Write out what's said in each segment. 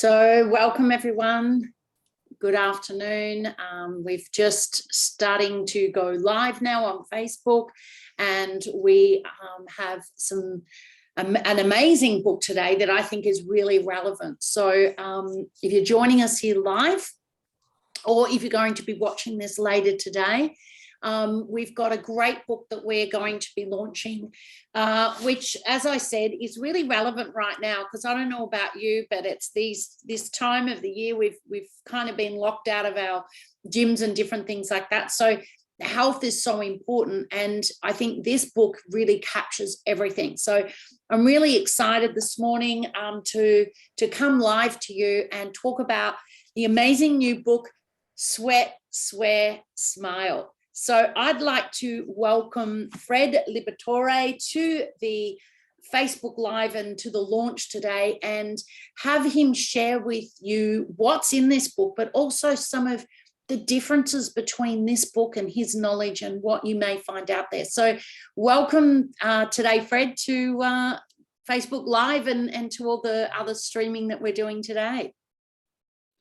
So welcome everyone. Good afternoon. We've just starting to go live now on Facebook, and we have an amazing book today that I think is really relevant. So if you're joining us here live, or if you're going to be watching this later today, we've got a great book that we're going to be launching, which, as I said, is really relevant right now, because I don't know about you, but it's this time of the year we've kind of been locked out of our gyms and different things like that. So health is so important, and I think this book really captures everything. So I'm really excited this morning to come live to you and talk about the amazing new book, Sweat, Swear, Smile. So I'd like to welcome Fred Liberatore to the Facebook Live and to the launch today, and have him share with you what's in this book, but also some of the differences between this book and his knowledge and what you may find out there. So welcome today, Fred, to Facebook Live and to all the other streaming that we're doing today.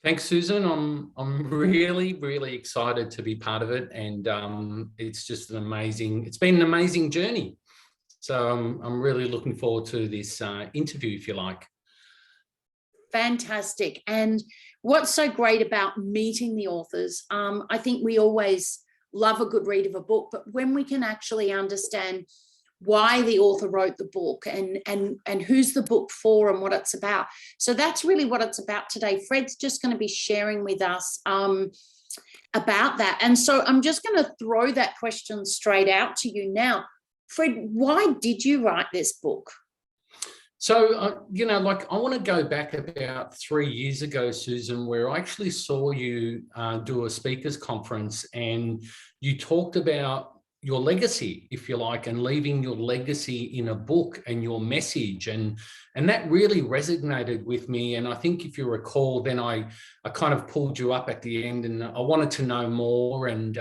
Thanks, Susan. I'm really excited to be part of it, and it's just it's been an amazing journey. So I'm really looking forward to this interview, if you like. Fantastic. And what's so great about meeting the authors, I think we always love a good read of a book, but when we can actually understand why the author wrote the book and who's the book for and what it's about. So that's really what it's about today. Fred's just going to be sharing with us about that. And so I'm just going to throw that question straight out to you now. Fred, why did you write this book? So, I want to go back about 3 years ago, Susan, where I actually saw you do a speakers conference, and you talked about your legacy, if you like, and leaving your legacy in a book and your message. And that really resonated with me. And I think if you recall, then I kind of pulled you up at the end, and I wanted to know more. And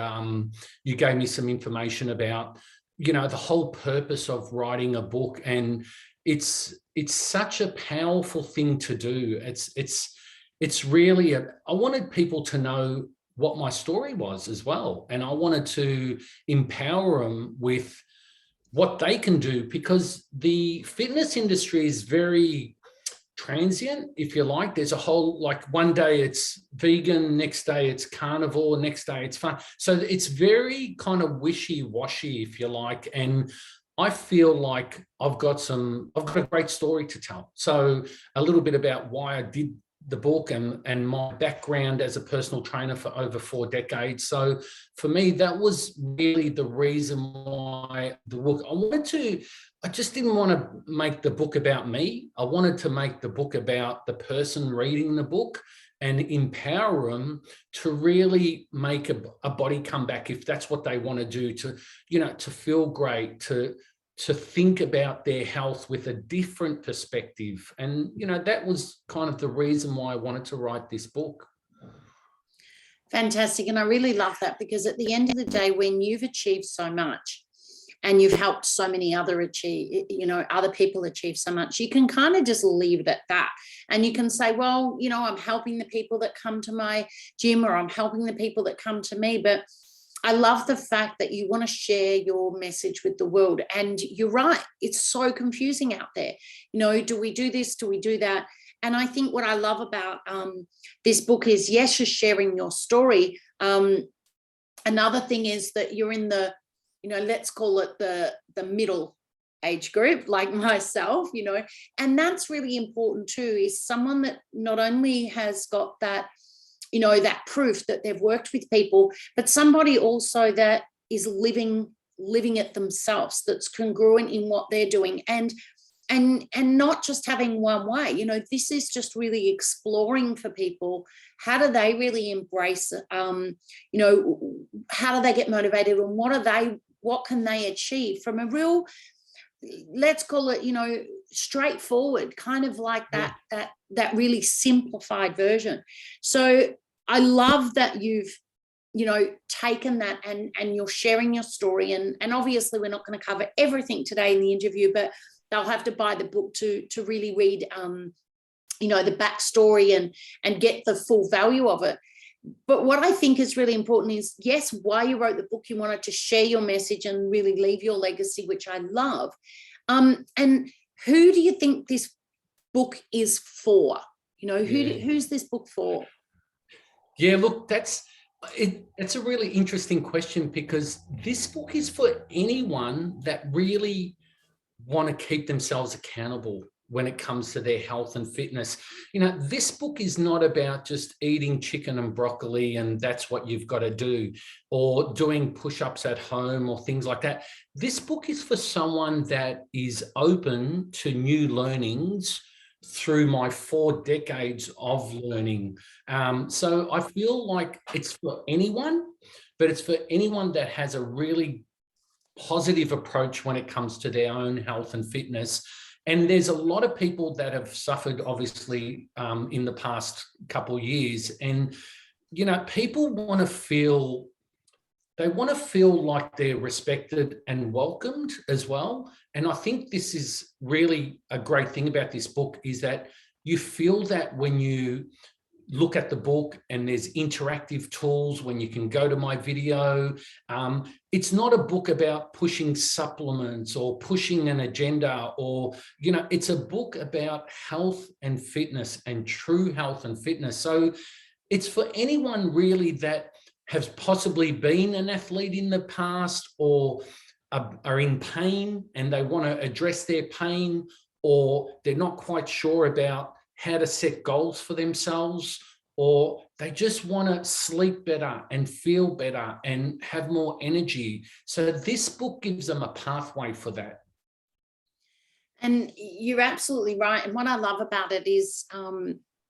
you gave me some information about, the whole purpose of writing a book. And it's such a powerful thing to do. It's really, I wanted people to know what my story was as well. And I wanted to empower them with what they can do, because the fitness industry is very transient, if you like. There's a whole, one day it's vegan, next day it's carnivore, next day it's fun. So it's very kind of wishy-washy, if you like. And I feel like I've got a great story to tell. So a little bit about why I did the book and my background as a personal trainer for over 4 decades. So for me, that was really the reason why the book. I just didn't want to make the book about me. I wanted to make the book about the person reading the book and empower them to really make a body come back, if that's what they want to do, to feel great, to think about their health with a different perspective. And, that was kind of the reason why I wanted to write this book. Fantastic. And I really love that, because at the end of the day, when you've achieved so much and you've helped so many other people achieve so much, you can kind of just leave it at that. And you can say, well, I'm helping the people that come to my gym, or I'm helping the people that come to me. But I love the fact that you want to share your message with the world. And you're right, it's so confusing out there. Do we do this? Do we do that? And I think what I love about this book is, yes, you're sharing your story. Another thing is that you're in the, let's call it the middle age group, like myself, and that's really important too, is someone that not only has got that, that proof that they've worked with people, but somebody also that is living it themselves, that's congruent in what they're doing, and not just having one way. This is just really exploring for people. How do they really embrace it? How do they get motivated, and what can they achieve from a real, let's call it, straightforward, kind of like that really simplified version. So I love that you've taken that and you're sharing your story, and obviously we're not going to cover everything today in the interview, but they'll have to buy the book to really read the backstory and get the full value of it. But what I think is really important is, yes, why you wrote the book, you wanted to share your message and really leave your legacy, which I love. And who do you think this book is for? Who's this book for? Yeah, look, that's a really interesting question, because this book is for anyone that really want to keep themselves accountable when it comes to their health and fitness. This book is not about just eating chicken and broccoli and that's what you've got to do, or doing push-ups at home or things like that. This book is for someone that is open to new learnings through my 4 decades of learning. So I feel like it's for anyone, but it's for anyone that has a really positive approach when it comes to their own health and fitness. And there's a lot of people that have suffered, obviously, in the past couple of years. And, people want to feel like they're respected and welcomed as well. And I think this is really a great thing about this book, is that you feel that when you look at the book and there's interactive tools when you can go to my video. It's not a book about pushing supplements or pushing an agenda, or, it's a book about health and fitness, and true health and fitness. So it's for anyone really that has possibly been an athlete in the past, or are in pain and they want to address their pain, or they're not quite sure about how to set goals for themselves, or they just want to sleep better and feel better and have more energy. So this book gives them a pathway for that. And you're absolutely right. And what I love about it is,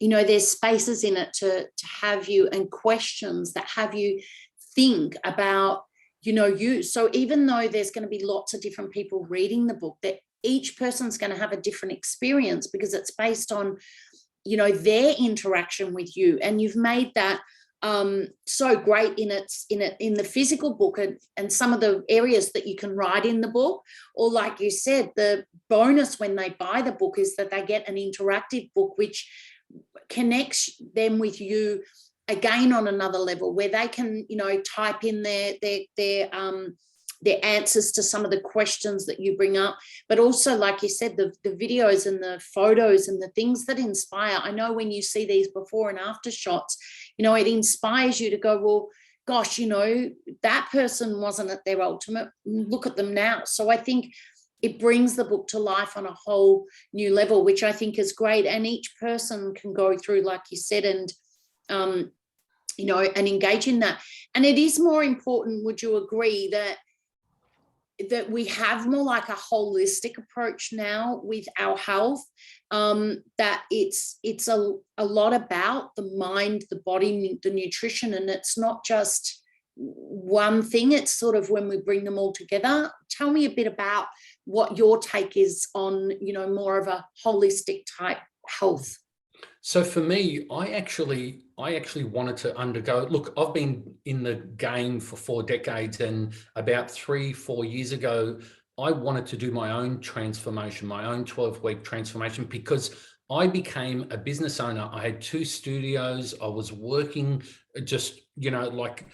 there's spaces in it to have you, and questions that have you think about, you. So even though there's going to be lots of different people reading the book, that each person's going to have a different experience, because it's based on, their interaction with you. And you've made that so great in the physical book, and some of the areas that you can write in the book. Or like you said, the bonus when they buy the book is that they get an interactive book which connects them with you again on another level, where they can type in their answers to some of the questions that you bring up. But also, like you said, the videos and the photos and the things that inspire. I know when you see these before and after shots, it inspires you to go, well, gosh, that person wasn't at their ultimate, look at them now. So I think it brings the book to life on a whole new level, which I think is great. And each person can go through, like you said, and and engage in that. And it is more important, would you agree, that we have more like a holistic approach now with our health, that it's a lot about the mind, the body, the nutrition, and it's not just one thing. It's sort of when we bring them all together. Tell me a bit about what your take is on, more of a holistic type health. So for me, I actually wanted to undergo, look, I've been in the game for 4 decades, and about 3-4 years ago, I wanted to do my own transformation, my own 12-week transformation, because I became a business owner. I had 2 studios. I was working just, like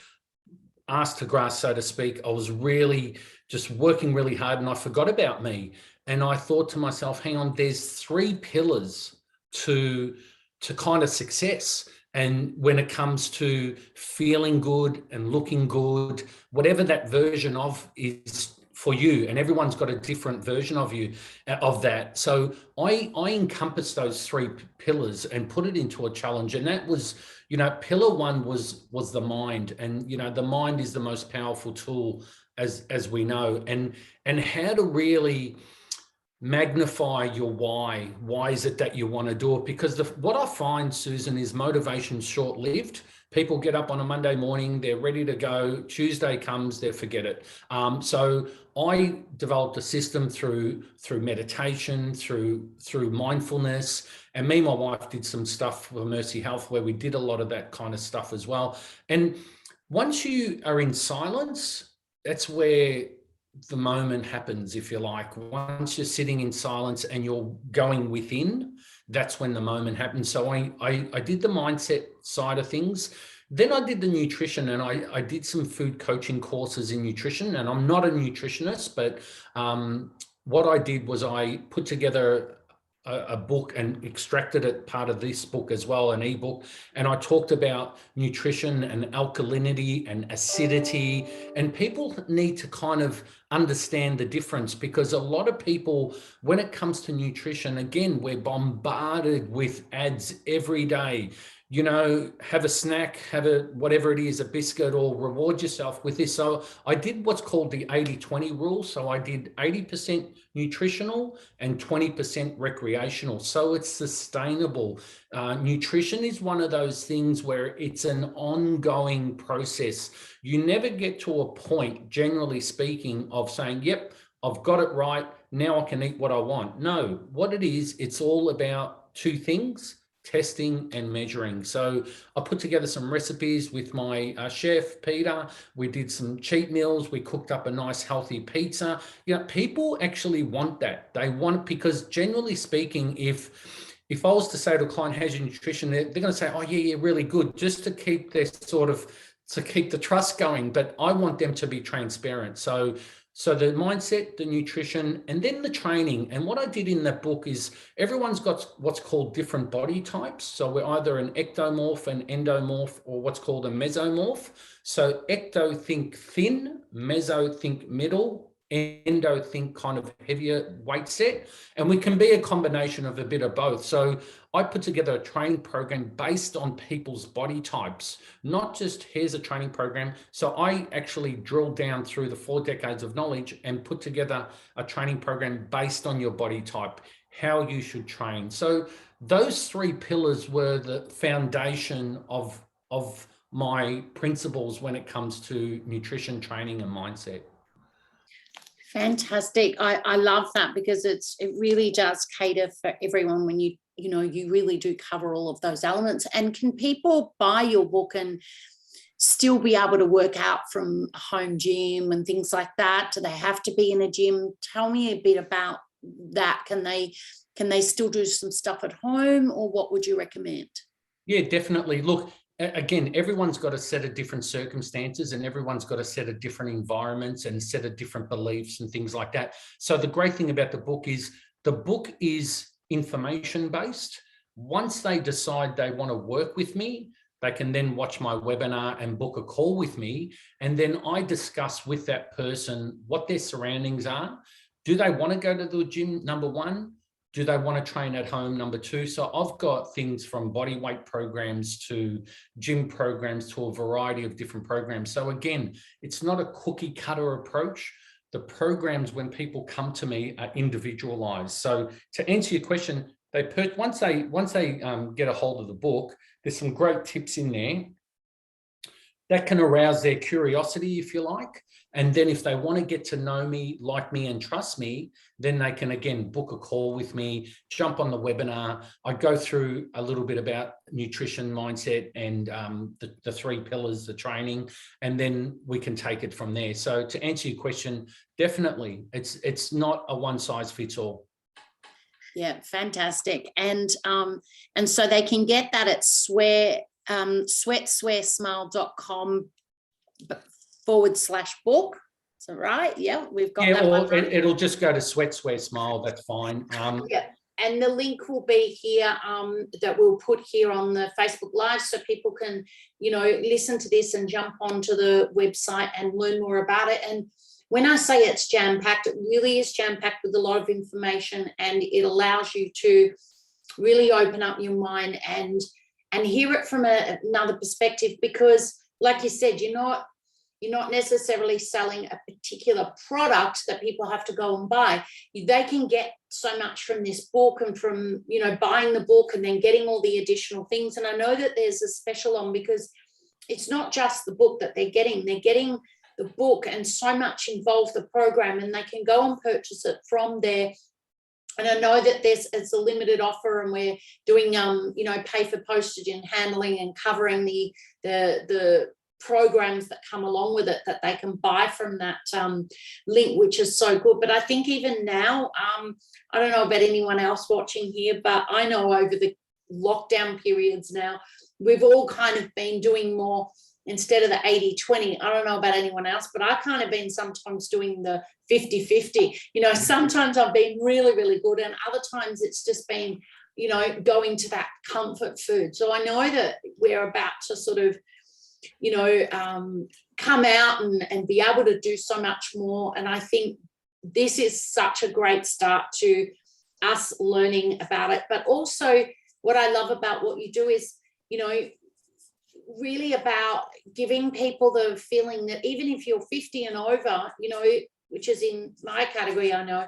ass to grass, so to speak. I was really just working really hard, and I forgot about me. And I thought to myself, hang on, there's 3 pillars to kind of success. And when it comes to feeling good and looking good, whatever that version of is for you, and everyone's got a different version of that. So I encompass those 3 pillars and put it into a challenge. And that was, pillar 1 was the mind. And, the mind is the most powerful tool, as we know, and how to really magnify your why. Why is it that you want to do it? Because what I find, Susan, is motivation short-lived. People get up on a Monday morning, they're ready to go. Tuesday comes, they forget it. So I developed a system through meditation, through mindfulness, and me and my wife did some stuff for Mercy Health where we did a lot of that kind of stuff as well. And once you are in silence, that's where the moment happens, if you like. Once you're sitting in silence and you're going within, that's when the moment happens. So I did the mindset side of things. Then I did the nutrition, and I did some food coaching courses in nutrition, and I'm not a nutritionist, but what I did was I put together a book and extracted it, part of this book as well, an ebook. And I talked about nutrition and alkalinity and acidity, and people need to kind of understand the difference, because a lot of people, when it comes to nutrition, again, we're bombarded with ads every day. You know, have a snack, have a whatever it is, a biscuit, or reward yourself with this. So I did what's called the 80-20 rule. So I did 80% nutritional and 20% recreational. So it's sustainable. Nutrition is one of those things where it's an ongoing process. You never get to a point, generally speaking, of saying, yep, I've got it right, now I can eat what I want. No, what it is, it's all about two things: testing and measuring. So I put together some recipes with my chef, Peter. We did some cheat meals. We cooked up a nice healthy pizza. You know, people actually want that. They want it because, generally speaking, if I was to say to a client, how's your nutrition, they're going to say, oh yeah, really good, just to keep their to keep the trust going. But I want them to be transparent. So the mindset, the nutrition, and then the training. And what I did in that book is, everyone's got what's called different body types. So we're either an ectomorph, an endomorph, or what's called a mesomorph. So ecto, think thin; meso, think middle; endo, think kind of heavier weight set. And we can be a combination of a bit of both. So I put together a training program based on people's body types, not just here's a training program. So I actually drilled down through the 4 decades of knowledge and put together a training program based on your body type, how you should train. So those 3 pillars were the foundation of my principles when it comes to nutrition, training, and mindset. Fantastic. I love that, because it really does cater for everyone when you really do cover all of those elements. And can people buy your book and still be able to work out from a home gym and things like that? Do they have to be in a gym? Tell me a bit about that. Can they still do some stuff at home, or what would you recommend? Yeah, definitely. Look, again, everyone's got a set of different circumstances, and everyone's got a set of different environments and a set of different beliefs and things like that. So the great thing about the book is information based. Once they decide they want to work with me, they can then watch my webinar and book a call with me. And then I discuss with that person what their surroundings are. Do they want to go to the gym, number one? Do they want to train at home, number 2? So I've got things from body weight programs to gym programs to a variety of different programs. So again, it's not a cookie cutter approach. The programs, when people come to me, are individualized. So to answer your question, once they get a hold of the book, there's some great tips in there that can arouse their curiosity, if you like. And then if they want to get to know me, like me, and trust me, then they can, again, book a call with me, jump on the webinar. I go through a little bit about nutrition, mindset, and the 3 pillars, the training, and then we can take it from there. So to answer your question, definitely, it's not a one size fits all. Yeah, fantastic. And so they can get that at sweatswearsmile.com/book. Is that right? Yeah, we've got that. Or it'll just go to Sweat Swear Smile. That's fine. Yeah, and the link will be here, that we'll put here on the Facebook Live, so people can, listen to this and jump onto the website and learn more about it. And when I say it's jam-packed, it really is jam-packed with a lot of information, and it allows you to really open up your mind and hear it from another perspective, because like you said, you're not necessarily selling a particular product that people have to go and buy. They can get so much from this book, and from buying the book and then getting all the additional things. And I know that there's a special on, because it's not just the book that they're getting the book and so much involved the program, and they can go and purchase it from there. And I know that it's a limited offer, and we're doing pay for postage and handling and covering the programs that come along with it that they can buy from that link, which is so good. But I think even now, I don't know about anyone else watching here, but I know over the lockdown periods now, we've all kind of been doing more instead of the 80-20. I don't know about anyone else, but I kind of been sometimes doing the 50-50. You know, sometimes I've been really, really good, and other times it's just been, you know, going to that comfort food. So I know that we're about to sort of, you know, come out and be able to do so much more. And I think this is such a great start to us learning about it. But also what I love about what you do is, you know, really about giving people the feeling that even if you're 50 and over, you know, which is in my category, I know,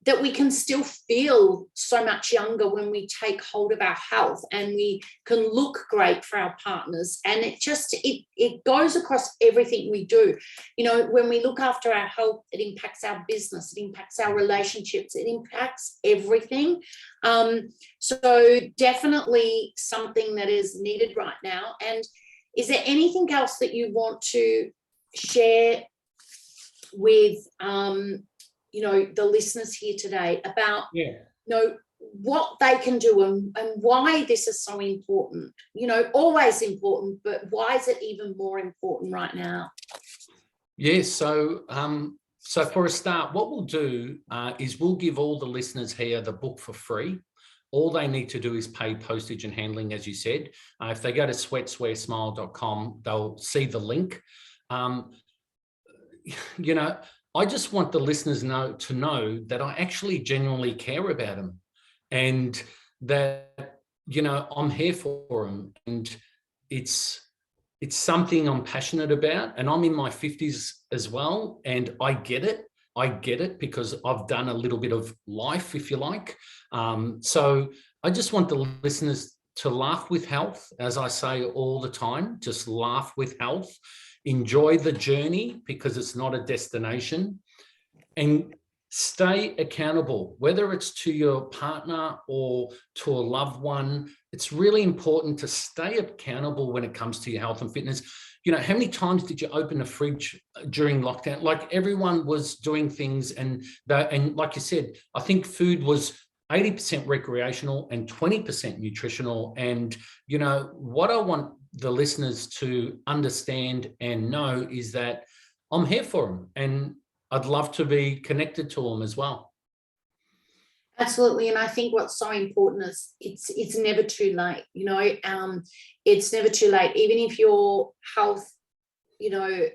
that we can still feel so much younger when we take hold of our health, and we can look great for our partners. And it goes across everything we do. You know, when we look after our health, it impacts our business, it impacts our relationships, it impacts everything. So definitely something that is needed right now. And is there anything else that you want to share with you know, the listeners here today about, you know, what they can do and why this is so important? You know, always important, but why is it even more important right now? Yes. So for a start, what we'll do is we'll give all the listeners here the book for free. All they need to do is pay postage and handling, as you said. If they go to sweatswearsmile.com, they'll see the link. You know, I just want the listeners to know that I actually genuinely care about them, and that, you know, I'm here for them, and it's something I'm passionate about. And I'm in my 50s as well, and I get it because I've done a little bit of life, if you like. So I just want the listeners to laugh with health, as I say all the time. Just laugh with health. Enjoy the journey, because it's not a destination, and stay accountable, whether it's to your partner or to a loved one. It's really important to stay accountable when it comes to your health and fitness. You know, how many times did you open the fridge during lockdown? Like, everyone was doing things, and like you said, I think food was 80% recreational and 20% nutritional. And, you know, what I want the listeners to understand and know is that I'm here for them, and I'd love to be connected to them as well. Absolutely. And I think what's so important is it's never too late. You know, it's never too late. Even if your health, you know,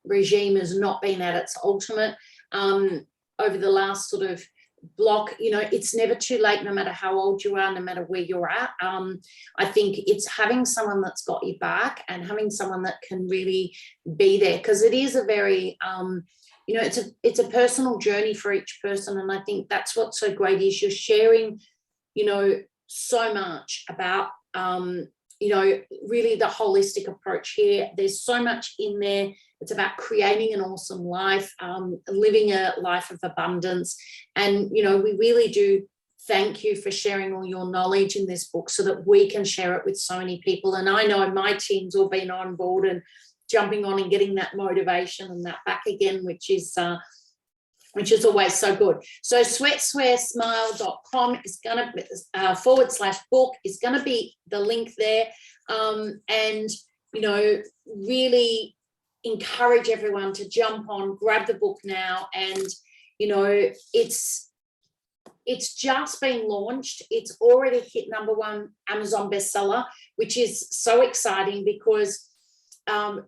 regime has not been at its ultimate over the last sort of block, you know, it's never too late, no matter how old you are, no matter where you're at. I think it's having someone that's got your back, and having someone that can really be there, because it is a very you know, it's a personal journey for each person. And I think that's what's so great, is you're sharing, you know, so much about you know, really the holistic approach here. There's so much in there. It's about creating an awesome life, living a life of abundance. And, you know, we really do thank you for sharing all your knowledge in this book, so that we can share it with so many people. And I know my team's all been on board and jumping on and getting that motivation and that back again, which is always so good. So sweatswearsmile.com is going to /book is going to be the link there. And, you know, really encourage everyone to jump on, grab the book now. And, you know, it's just been launched. It's already hit #1 Amazon bestseller, which is so exciting, because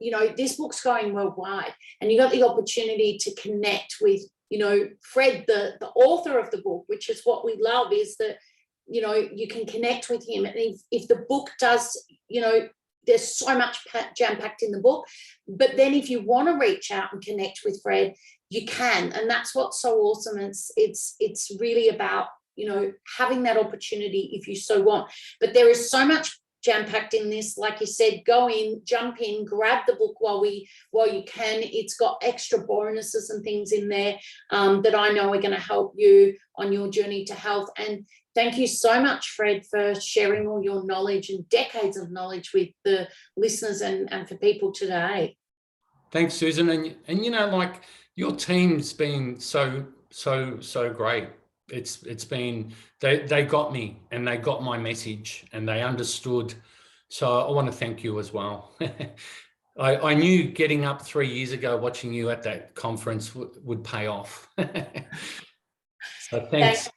you know, this book's going worldwide, and you got the opportunity to connect with, you know, Fred, the author of the book, which is what we love, is that, you know, you can connect with him. And if the book does, you know, there's so much jam-packed in the book, but then if you want to reach out and connect with Fred, you can. And that's what's so awesome. It's really about, you know, having that opportunity if you so want. But there is so much jam-packed in this. Like you said, go in, jump in, grab the book while you can. It's got extra bonuses and things in there that I know are going to help you on your journey to health. And Thank you so much, Fred, for sharing all your knowledge and decades of knowledge with the listeners and for people today. Thanks, Susan. And you know, like, your team's been so great. It's been, they got me, and they got my message, and they understood. So I want to thank you as well. I knew getting up 3 years ago, watching you at that conference would pay off. So thanks.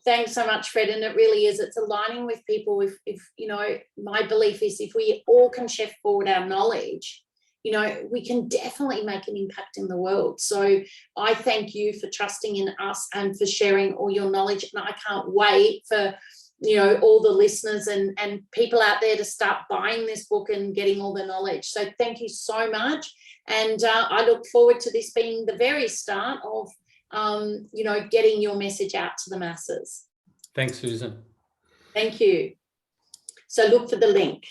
Thanks so much, Fred. And it really is. It's aligning with people. If you know, my belief is if we all can shift forward our knowledge, you know, we can definitely make an impact in the world. So I thank you for trusting in us and for sharing all your knowledge. And I can't wait for, you know, all the listeners and people out there to start buying this book and getting all the knowledge. So thank you so much. And I look forward to this being the very start of, you know, getting your message out to the masses. Thanks, Susan. Thank you. So look for the link.